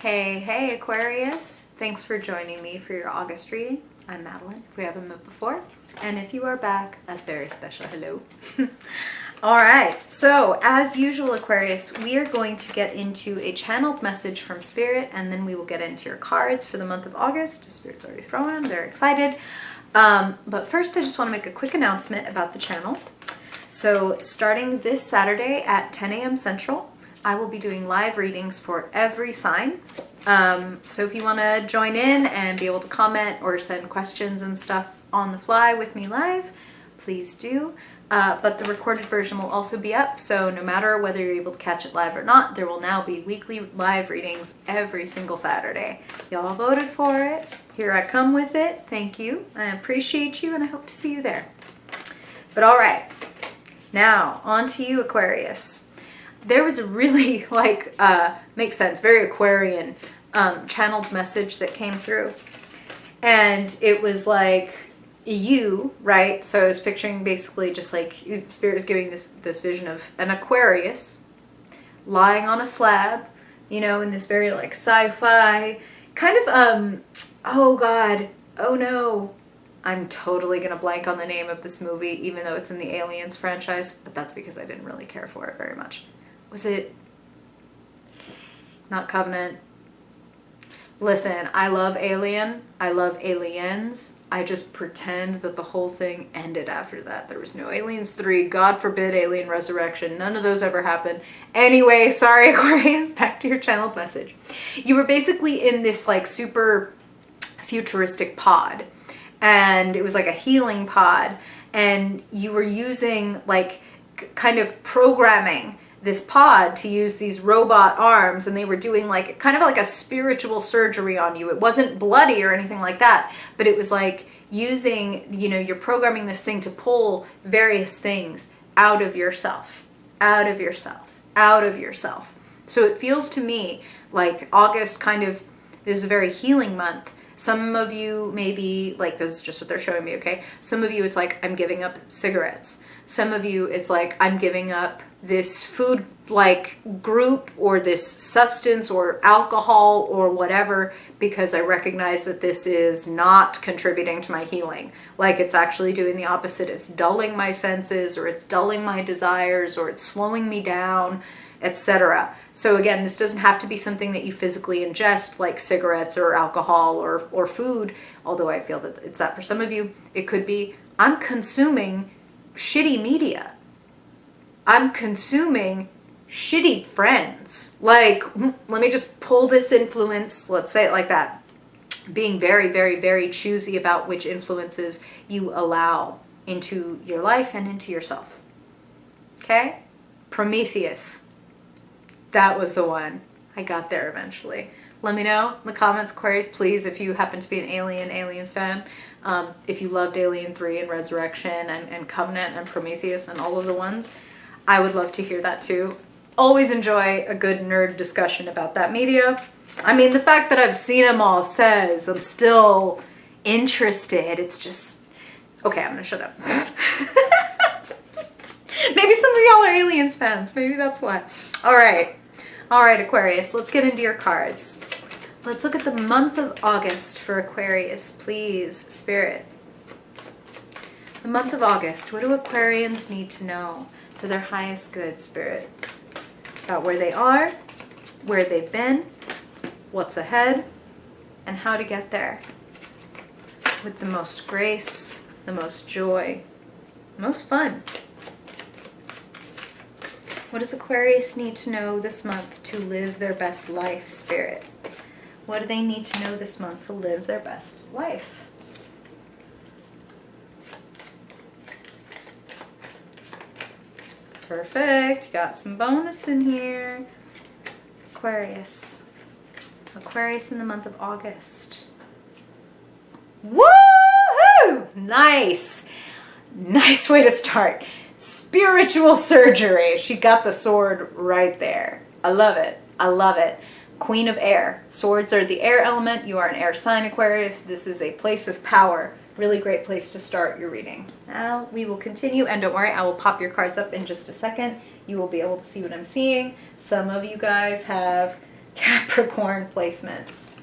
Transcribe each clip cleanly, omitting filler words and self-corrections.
Hey Aquarius! Thanks for joining me for your August reading. I'm Madeleine, if we haven't met before. And if you are back, a very special hello. Alright, so as usual Aquarius, we are going to get into a channeled message from Spirit, and then we will get into your cards for the month of August. Spirit's already throwing them, they're excited. But first I just want to make a quick announcement about the channel. So starting this Saturday at 10 a.m. Central, I will be doing live readings for every sign. So if you want to join in and be able to comment or send questions and stuff on the fly with me live, please do. But the recorded version will also be up, so no matter whether you're able to catch it live or not, there will now be weekly live readings every single Saturday. Y'all voted for it. Here I come with it. Thank you. I appreciate you and I hope to see you there. But all right, now on to you, Aquarius. There was a really makes sense, very Aquarian channeled message that came through. And it was like you, right? So I was picturing basically just like Spirit was giving this vision of an Aquarius lying on a slab, you know, in this very like sci-fi kind of, oh God, oh no. I'm totally gonna blank on the name of this movie, even though it's in the Aliens franchise, but that's because I didn't really care for it very much. Was it not Covenant? Listen, I love Alien. I love Aliens. I just pretend that the whole thing ended after that. There was no Aliens 3. God forbid Alien Resurrection. None of those ever happened. Anyway, sorry Aquarius, back to your channeled message. You were basically in this like super futuristic pod. And it was like a healing pod. And you were using like kind of programming this pod to use these robot arms, and they were doing like kind of like a spiritual surgery on you. It wasn't bloody or anything like that, but it was like using, you know, you're programming this thing to pull various things out of yourself, out of yourself, out of yourself. So it feels to me like August kind of is a very healing month. Some of you maybe, like this is just what they're showing me, okay? Some of you it's like, I'm giving up cigarettes. Some of you it's like, I'm giving up this food like group or this substance or alcohol or whatever because I recognize that this is not contributing to my healing. Like it's actually doing the opposite. It's dulling my senses, or it's dulling my desires, or it's slowing me down, etc. So again, this doesn't have to be something that you physically ingest like cigarettes or alcohol or food, although I feel that it's that for some of you. It could be, I'm consuming shitty media. I'm consuming shitty friends. Like, let me just pull this influence, let's say it like that. Being very, very, very choosy about which influences you allow into your life and into yourself. Okay? Prometheus. That was the one. I got there eventually. Let me know in the comments, Aquarius, please, if you happen to be an Aliens fan. If you loved Alien 3 and Resurrection and Covenant and Prometheus and all of the ones, I would love to hear that too. Always enjoy a good nerd discussion about that media. I mean, the fact that I've seen them all says I'm still interested. It's just... Okay, I'm gonna shut up. Maybe some of y'all are Aliens fans. Maybe that's why. All right, Aquarius, let's get into your cards. Let's look at the month of August for Aquarius, please, Spirit. The month of August, what do Aquarians need to know for their highest good, Spirit? About where they are, where they've been, what's ahead, and how to get there with the most grace, the most joy, most fun. What does Aquarius need to know this month to live their best life, Spirit? What do they need to know this month to live their best life? Perfect. Got some bonus in here. Aquarius. Aquarius in the month of August. Woohoo! Nice. Nice way to start. Spiritual surgery. She got the sword right there. I love it. I love it. Queen of Air. Swords are the air element. You are an air sign, Aquarius. This is a place of power. Really great place to start your reading. Now we will continue, and don't worry, I will pop your cards up in just a second. You will be able to see what I'm seeing. Some of you guys have Capricorn placements.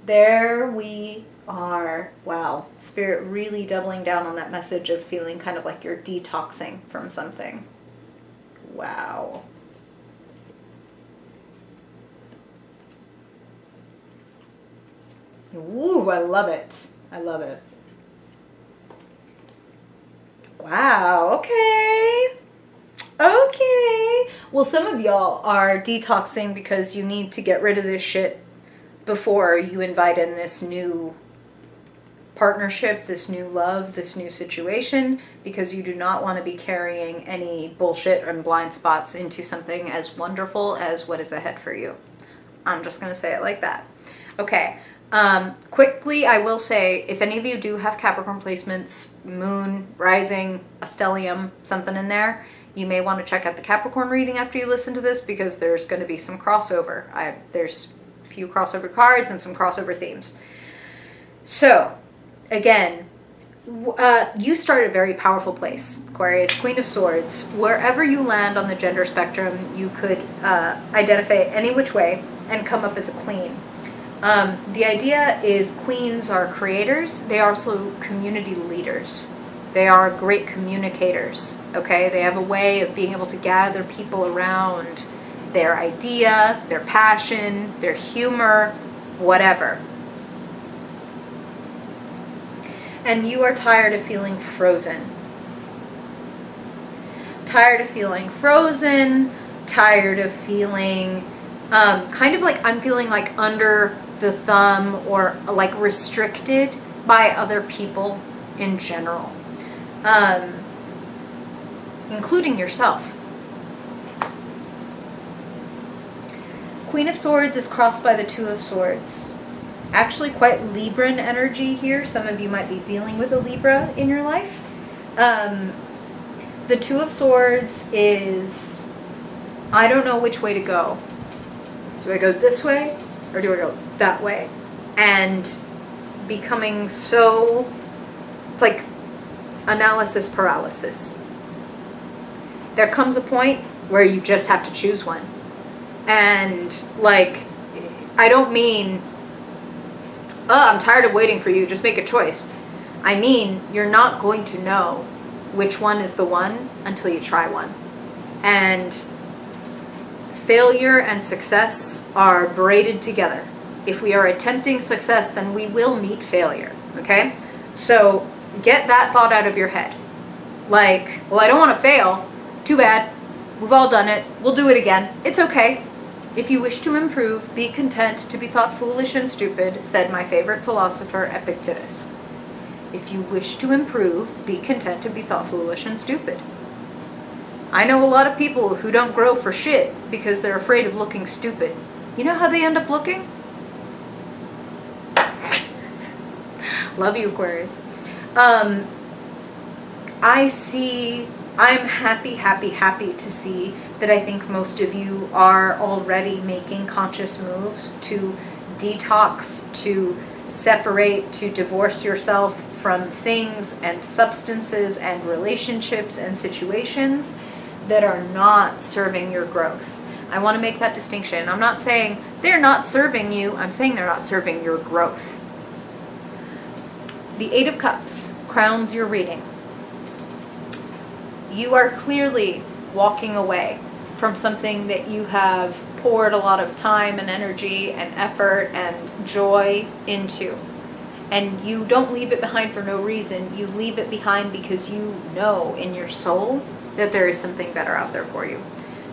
There we are. Wow. Spirit really doubling down on that message of feeling kind of like you're detoxing from something. Wow. Ooh, I love it. I love it. Wow, okay. Okay. Well, some of y'all are detoxing because you need to get rid of this shit before you invite in this new partnership, this new love, this new situation, because you do not want to be carrying any bullshit and blind spots into something as wonderful as what is ahead for you. I'm just going to say it like that. Okay. Quickly, I will say, if any of you do have Capricorn placements, moon, rising, a stellium, something in there, you may want to check out the Capricorn reading after you listen to this, because there's going to be some crossover. There's a few crossover cards and some crossover themes. So, again, you start at a very powerful place, Aquarius, Queen of Swords. Wherever you land on the gender spectrum, you could identify it any which way and come up as a queen. The idea is queens are creators. They are also community leaders. They are great communicators, okay? They have a way of being able to gather people around their idea, their passion, their humor, whatever. And you are tired of feeling frozen. Tired of feeling frozen, tired of feeling kind of like I'm feeling like under the thumb or like restricted by other people in general, including yourself. Queen of Swords is crossed by the Two of Swords. Actually quite Libran energy here. Some of you might be dealing with a Libra in your life. The Two of Swords is, I don't know which way to go. Do I go this way or do I go that way? And becoming so, it's like analysis paralysis. There comes a point where you just have to choose one. And like, I don't mean, oh, I'm tired of waiting for you, just make a choice. I mean, you're not going to know which one is the one until you try one. And failure and success are braided together. If we are attempting success, then we will meet failure, okay? So get that thought out of your head. Like, well, I don't want to fail. Too bad. We've all done it. We'll do it again. It's okay. If you wish to improve, be content to be thought foolish and stupid, said my favorite philosopher, Epictetus. If you wish to improve, be content to be thought foolish and stupid. I know a lot of people who don't grow for shit because they're afraid of looking stupid. You know how they end up looking? Love you, Aquarius. I'm happy to see that I think most of you are already making conscious moves to detox, to separate, to divorce yourself from things and substances and relationships and situations that are not serving your growth. I want to make that distinction. I'm not saying they're not serving you. I'm saying they're not serving your growth. The Eight of Cups crowns your reading. You are clearly walking away from something that you have poured a lot of time and energy and effort and joy into. And you don't leave it behind for no reason. You leave it behind because you know in your soul that there is something better out there for you.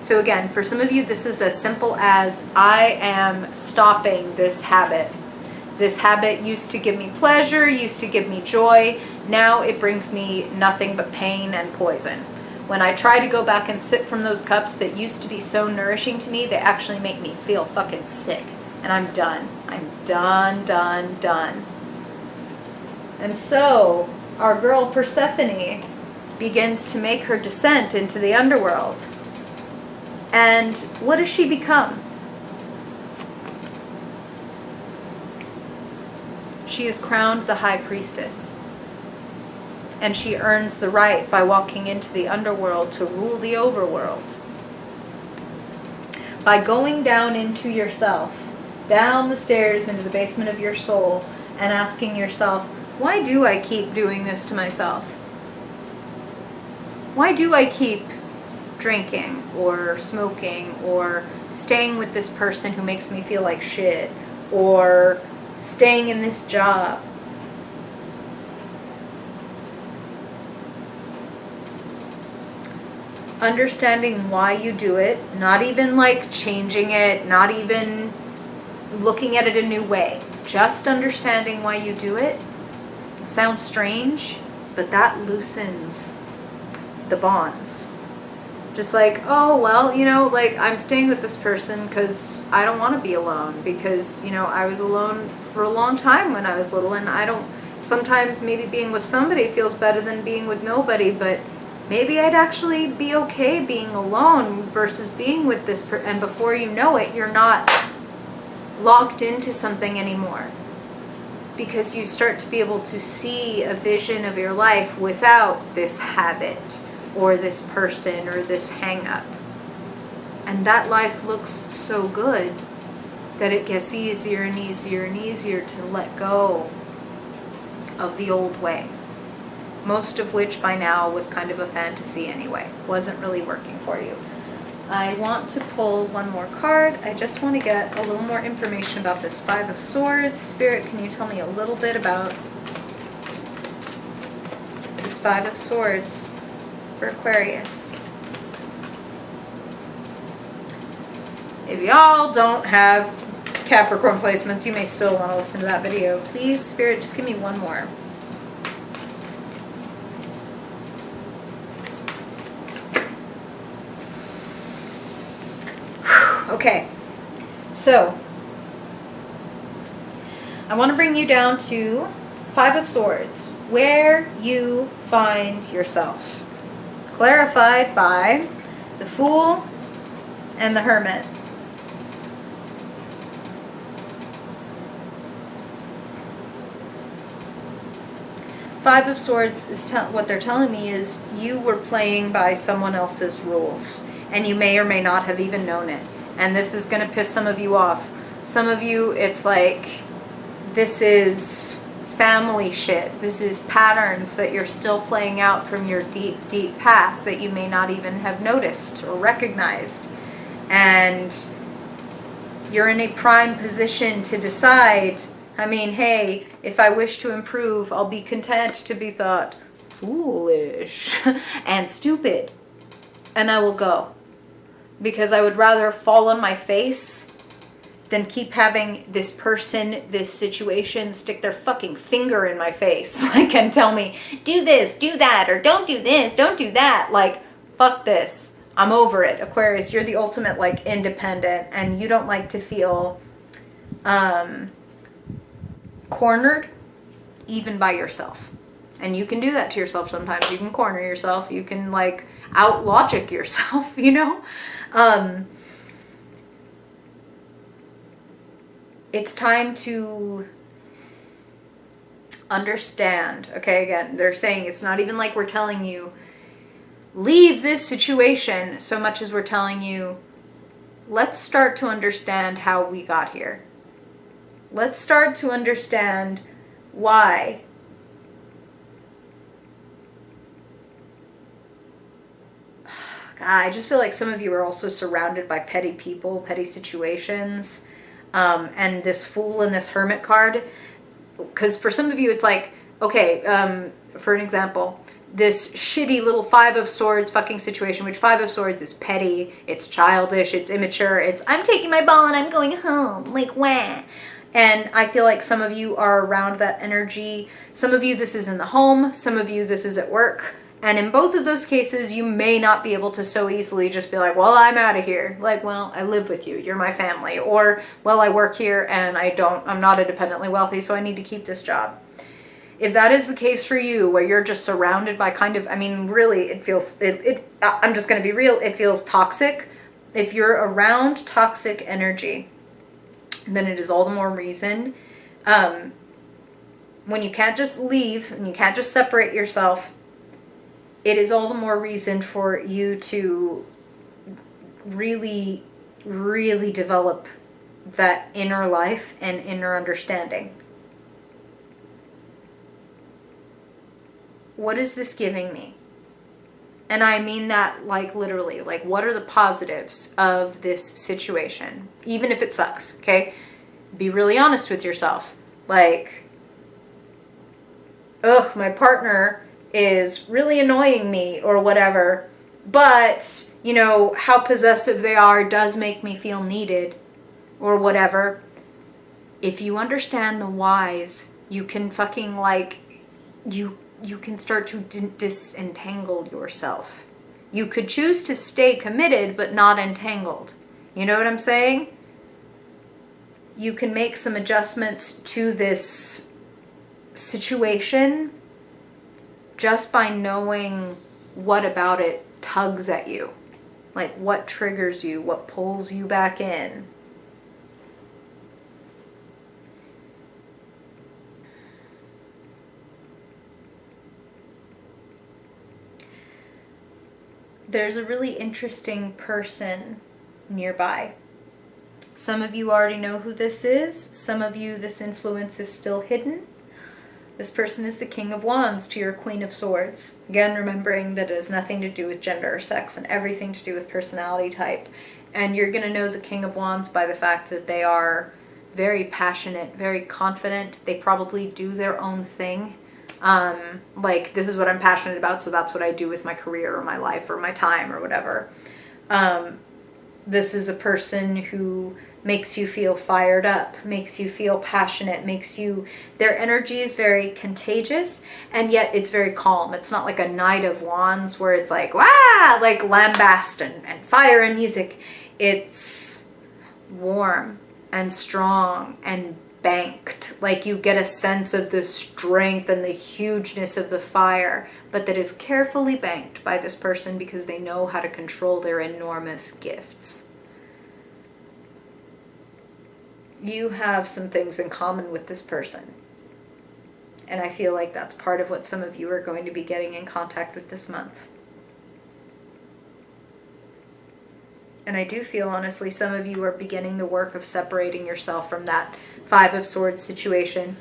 So again, for some of you, this is as simple as I am stopping this habit. This habit used to give me pleasure, used to give me joy. Now it brings me nothing but pain and poison. When I try to go back and sip from those cups that used to be so nourishing to me, they actually make me feel fucking sick. And I'm done. I'm done. And so our girl Persephone begins to make her descent into the underworld. And what does she become? She is crowned the High Priestess. And she earns the right by walking into the underworld to rule the overworld. by going down into yourself, down the stairs into the basement of your soul, and asking yourself, why do I keep doing this to myself? Why do I keep drinking or smoking or staying with this person who makes me feel like shit or staying in this job? Understanding why you do it, not even like changing it, not even looking at it a new way, just understanding why you do it. It sounds strange, but that loosens the bonds. Just like, oh, well, you know, like I'm staying with this person because I don't want to be alone, because, you know, I was alone for a long time when I was little, and I don't, sometimes maybe being with somebody feels better than being with nobody, but maybe I'd actually be okay being alone versus being with this person. And before you know it, you're not locked into something anymore, because you start to be able to see a vision of your life without this habit or this person or this hang up. And that life looks so good that it gets easier and easier and easier to let go of the old way. Most of which by now was kind of a fantasy anyway. Wasn't really working for you. I want to pull one more card. I just want to get a little more information about this Five of Swords. Spirit, can you tell me a little bit about this Five of Swords for Aquarius? If y'all don't have Capricorn placements, you may still want to listen to that video. Please, Spirit, just give me one more. Okay, so I want to bring you down to Five of Swords, where you find yourself. Clarified by the Fool and the Hermit. Five of Swords is what they're telling me is you were playing by someone else's rules, and you may or may not have even known it. And this is going to piss some of you off. Some of you, it's like, this is family shit. This is patterns that you're still playing out from your deep, deep past that you may not even have noticed or recognized. And you're in a prime position to decide, I mean, hey, if I wish to improve, I'll be content to be thought foolish and stupid. And I will go. Because I would rather fall on my face than keep having this person, this situation, stick their fucking finger in my face. Like, and tell me, do this, do that, or don't do this, don't do that. Like, fuck this. I'm over it. Aquarius, you're the ultimate, like, independent, and you don't like to feel cornered, even by yourself. And you can do that to yourself sometimes. You can corner yourself. You can, like, out-logic yourself, you know? It's time to understand. Okay, again, they're saying it's not even like we're telling you, leave this situation, so much as we're telling you, let's start to understand how we got here. Let's start to understand why. I just feel like some of you are also surrounded by petty people, petty situations, and this Fool and this Hermit card. Because for some of you, it's like, okay, for an example, this shitty little Five of Swords fucking situation, which Five of Swords is petty, it's childish, it's immature, it's, I'm taking my ball and I'm going home, like, wah. And I feel like some of you are around that energy. Some of you, this is in the home. Some of you, this is at work. And in both of those cases, you may not be able to so easily just be like, well, I'm out of here. Like, well, I live with you. You're my family. Or, well, I work here and I'm not independently wealthy, so I need to keep this job. If that is the case for you, where you're just surrounded by kind of, I mean, really, it feels, I'm just going to be real, it feels toxic. If you're around toxic energy, then it is all the more reason, when you can't just leave and you can't just separate yourself, it is all the more reason for you to really really develop that inner life and inner understanding. What is this giving me? And I mean that like literally, like what are the positives of this situation? Even if it sucks, okay? Be really honest with yourself. Like, ugh, my partner is really annoying me or whatever, but, you know, how possessive they are does make me feel needed or whatever. If you understand the whys, you can fucking like, you can start to disentangle yourself. You could choose to stay committed but not entangled. You know what I'm saying? You can make some adjustments to this situation just by knowing what about it tugs at you. Like what triggers you, what pulls you back in. There's a really interesting person nearby. Some of you already know who this is. Some of you, this influence is still hidden. This person is the King of Wands to your Queen of Swords. Again, remembering that it has nothing to do with gender or sex and everything to do with personality type. And you're going to know the King of Wands by the fact that they are very passionate, very confident. They probably do their own thing. Like, this is what I'm passionate about, so that's what I do with my career or my life or my time or whatever. This is a person who makes you feel fired up, makes you feel passionate, their energy is very contagious, and yet it's very calm. It's not like a Knight of Wands where it's like, wah, like lambast and fire and music. It's warm and strong and banked. Like you get a sense of the strength and the hugeness of the fire, but that is carefully banked by this person because they know how to control their enormous gifts. You have some things in common with this person. And I feel like that's part of what some of you are going to be getting in contact with this month. And I do feel, honestly, some of you are beginning the work of separating yourself from that Five of Swords situation.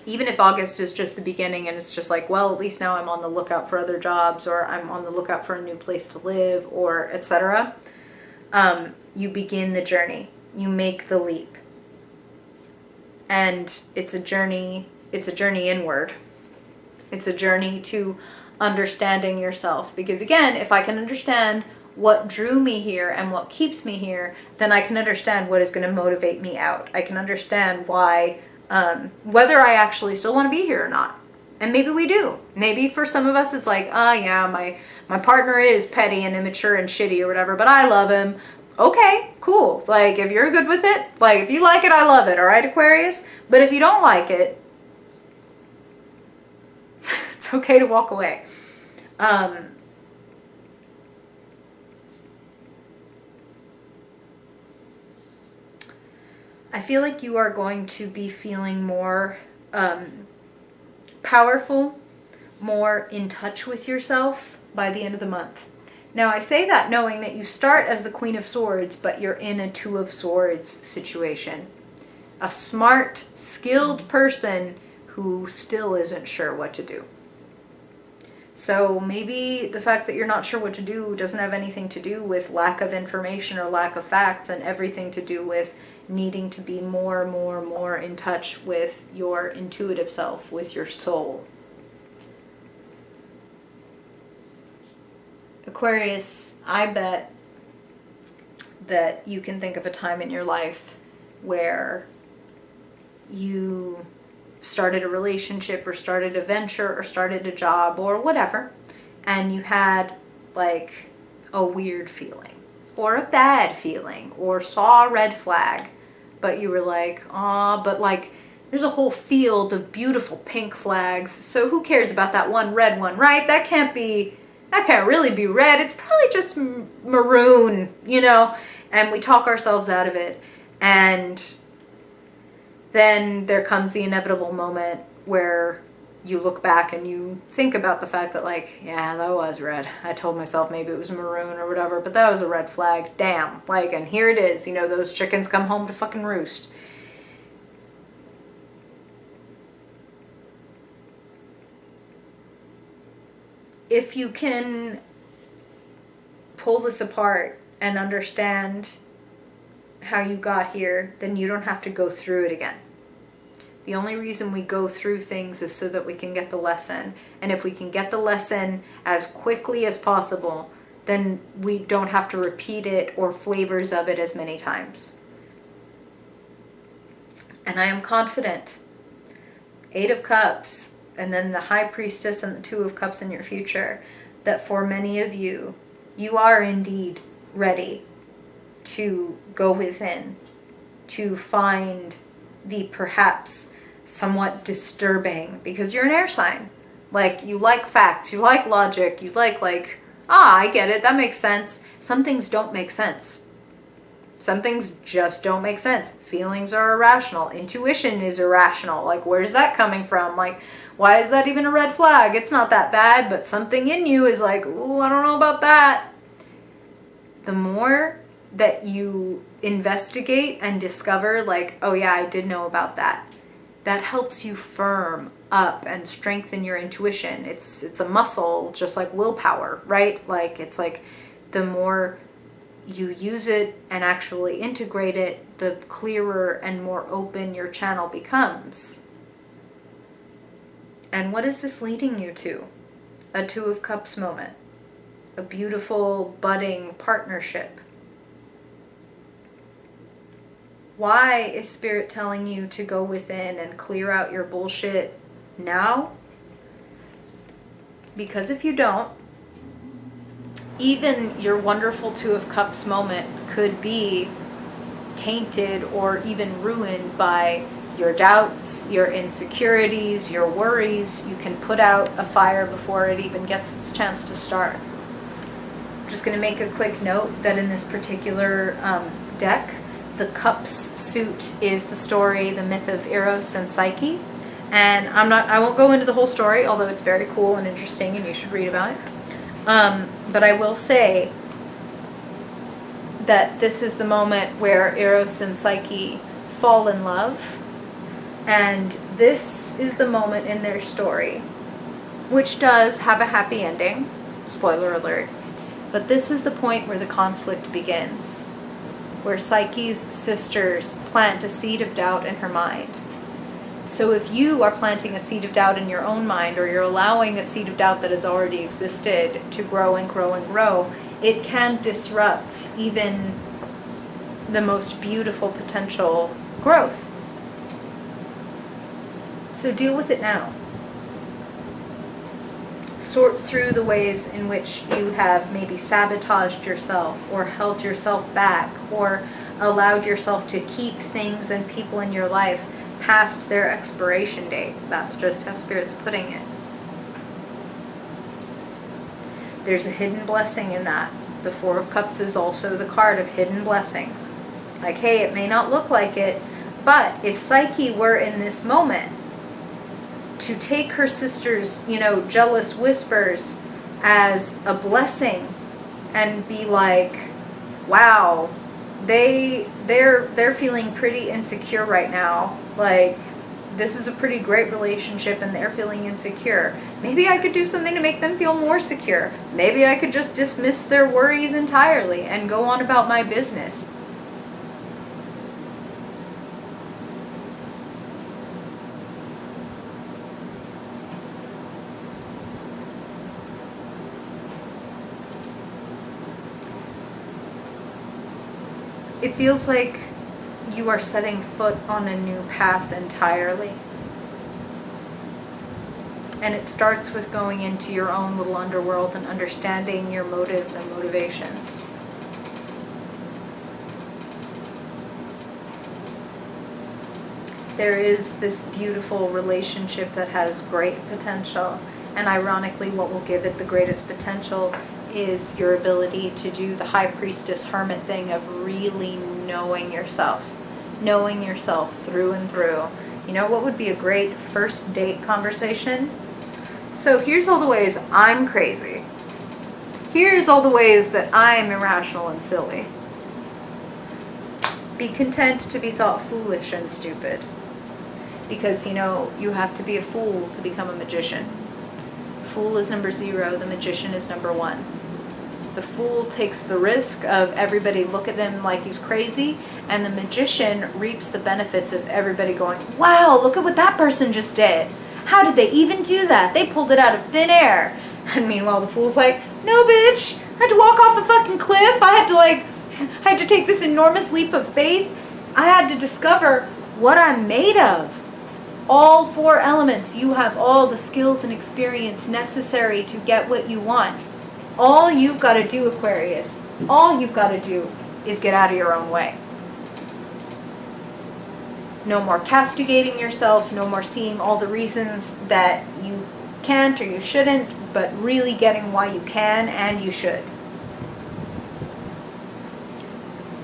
Even if August is just the beginning and it's just like, well, at least now I'm on the lookout for other jobs, or I'm on the lookout for a new place to live, or etc. You begin the journey. You make the leap. And it's a journey inward. It's a journey to understanding yourself. Because again, if I can understand what drew me here and what keeps me here, then I can understand what is going to motivate me out. I can understand why, whether I actually still want to be here or not. And maybe we do. Maybe for some of us it's like, oh yeah, my partner is petty and immature and shitty or whatever, but I love him. Okay, cool. Like, if you're good with it, like, if you like it, I love it, all right, Aquarius? But if you don't like it, it's okay to walk away. I feel like you are going to be feeling more powerful, more in touch with yourself by the end of the month. Now, I say that knowing that you start as the Queen of Swords, but you're in a Two of Swords situation. A smart, skilled person who still isn't sure what to do. So maybe the fact that you're not sure what to do doesn't have anything to do with lack of information or lack of facts, and everything to do with needing to be more in touch with your intuitive self, with your soul. Aquarius, I bet that you can think of a time in your life where you started a relationship or started a venture or started a job or whatever, and you had like a weird feeling or a bad feeling or saw a red flag, but you were like, oh, but like there's a whole field of beautiful pink flags, so who cares about that one red one, right? That can't really be red. It's probably just maroon, you know? And we talk ourselves out of it. And then there comes the inevitable moment where you look back and you think about the fact that, like, yeah, that was red. I told myself maybe it was maroon or whatever, but that was a red flag. Damn. Like, and here it is. You know, those chickens come home to fucking roost. If you can pull this apart and understand how you got here, then you don't have to go through it again. The only reason we go through things is so that we can get the lesson. And if we can get the lesson as quickly as possible, then we don't have to repeat it or flavors of it as many times. And I am confident, 8 of Cups, and then the High Priestess and the 2 of Cups in your future, that for many of you, you are indeed ready to go within, to find the perhaps somewhat disturbing, because you're an air sign. Like, you like facts, you like logic, you like, I get it, that makes sense. Some things don't make sense. Some things just don't make sense. Feelings are irrational. Intuition is irrational. Like, where's that coming from? Like, why is that even a red flag? It's not that bad, but something in you is like, ooh, I don't know about that. The more that you investigate and discover, like, oh yeah, I did know about that, that helps you firm up and strengthen your intuition. It's a muscle, just like willpower, right? Like, it's like the more you use it and actually integrate it, the clearer and more open your channel becomes. And what is this leading you to? A 2 of Cups moment. A beautiful, budding partnership. Why is Spirit telling you to go within and clear out your bullshit now? Because if you don't, even your wonderful 2 of Cups moment could be tainted or even ruined by your doubts, your insecurities, your worries. You can put out a fire before it even gets its chance to start. I'm just going to make a quick note that in this particular deck, the Cups suit is the story, the myth of Eros and Psyche. And I won't go into the whole story, although it's very cool and interesting and you should read about it. But I will say that this is the moment where Eros and Psyche fall in love. And this is the moment in their story, which does have a happy ending, spoiler alert. But this is the point where the conflict begins, where Psyche's sisters plant a seed of doubt in her mind. So if you are planting a seed of doubt in your own mind, or you're allowing a seed of doubt that has already existed to grow and grow and grow, it can disrupt even the most beautiful potential growth. So deal with it now. Sort through the ways in which you have maybe sabotaged yourself or held yourself back or allowed yourself to keep things and people in your life past their expiration date. That's just how Spirit's putting it. There's a hidden blessing in that. The 4 of Cups is also the card of hidden blessings. Like, hey, it may not look like it, but if Psyche were in this moment to take her sister's, jealous whispers as a blessing and be like, wow, they're feeling pretty insecure right now. Like, this is a pretty great relationship and they're feeling insecure. Maybe I could do something to make them feel more secure. Maybe I could just dismiss their worries entirely and go on about my business. It feels like you are setting foot on a new path entirely. And it starts with going into your own little underworld and understanding your motives and motivations. There is this beautiful relationship that has great potential. And ironically, what will give it the greatest potential is your ability to do the High Priestess Hermit thing of really knowing yourself through and through. You know what would be a great first date conversation? So here's all the ways I'm crazy. Here's all the ways that I'm irrational and silly. Be content to be thought foolish and stupid. Because, you know, you have to be a fool to become a magician. Fool is number 0, the magician is number 1. The fool takes the risk of everybody look at them like he's crazy, and the magician reaps the benefits of everybody going, wow, look at what that person just did. How did they even do that? They pulled it out of thin air. And meanwhile, the fool's like, no, bitch, I had to walk off a fucking cliff. I had to take this enormous leap of faith. I had to discover what I'm made of. All 4 elements. You have all the skills and experience necessary to get what you want. All you've got to do, Aquarius, all you've got to do is get out of your own way. No more castigating yourself, no more seeing all the reasons that you can't or you shouldn't, but really getting why you can and you should.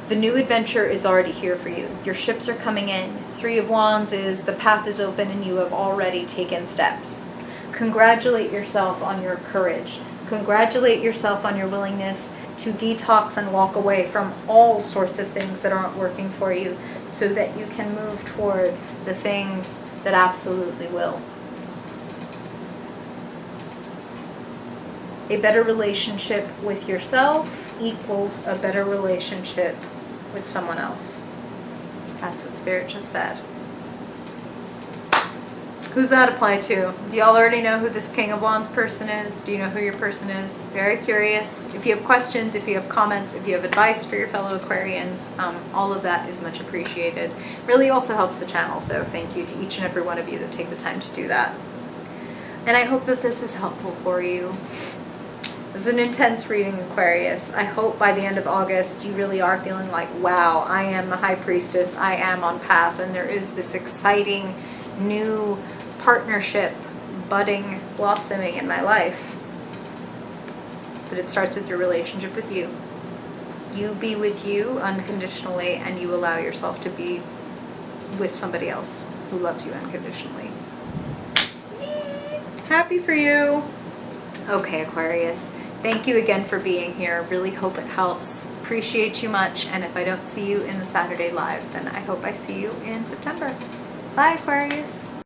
The new adventure is already here for you. Your ships are coming in. 3 of Wands is the path is open and you have already taken steps. Congratulate yourself on your courage. Congratulate yourself on your willingness to detox and walk away from all sorts of things that aren't working for you so that you can move toward the things that absolutely will. A better relationship with yourself equals a better relationship with someone else. That's what Spirit just said. Who's that apply to? Do y'all already know who this King of Wands person is? Do you know who your person is? Very curious. If you have questions, if you have comments, if you have advice for your fellow Aquarians, all of that is much appreciated. Really also helps the channel, so thank you to each and every one of you that take the time to do that. And I hope that this is helpful for you. This is an intense reading, Aquarius. I hope by the end of August you really are feeling like, wow, I am the High Priestess, I am on path, and there is this exciting new partnership budding, blossoming in my life. But it starts with your relationship with you. You be with you unconditionally, and you allow yourself to be with somebody else who loves you unconditionally. Happy for you. Okay, Aquarius. Thank you again for being here. Really hope it helps. Appreciate you much. And if I don't see you in the Saturday live, then I hope I see you in September. Bye, Aquarius.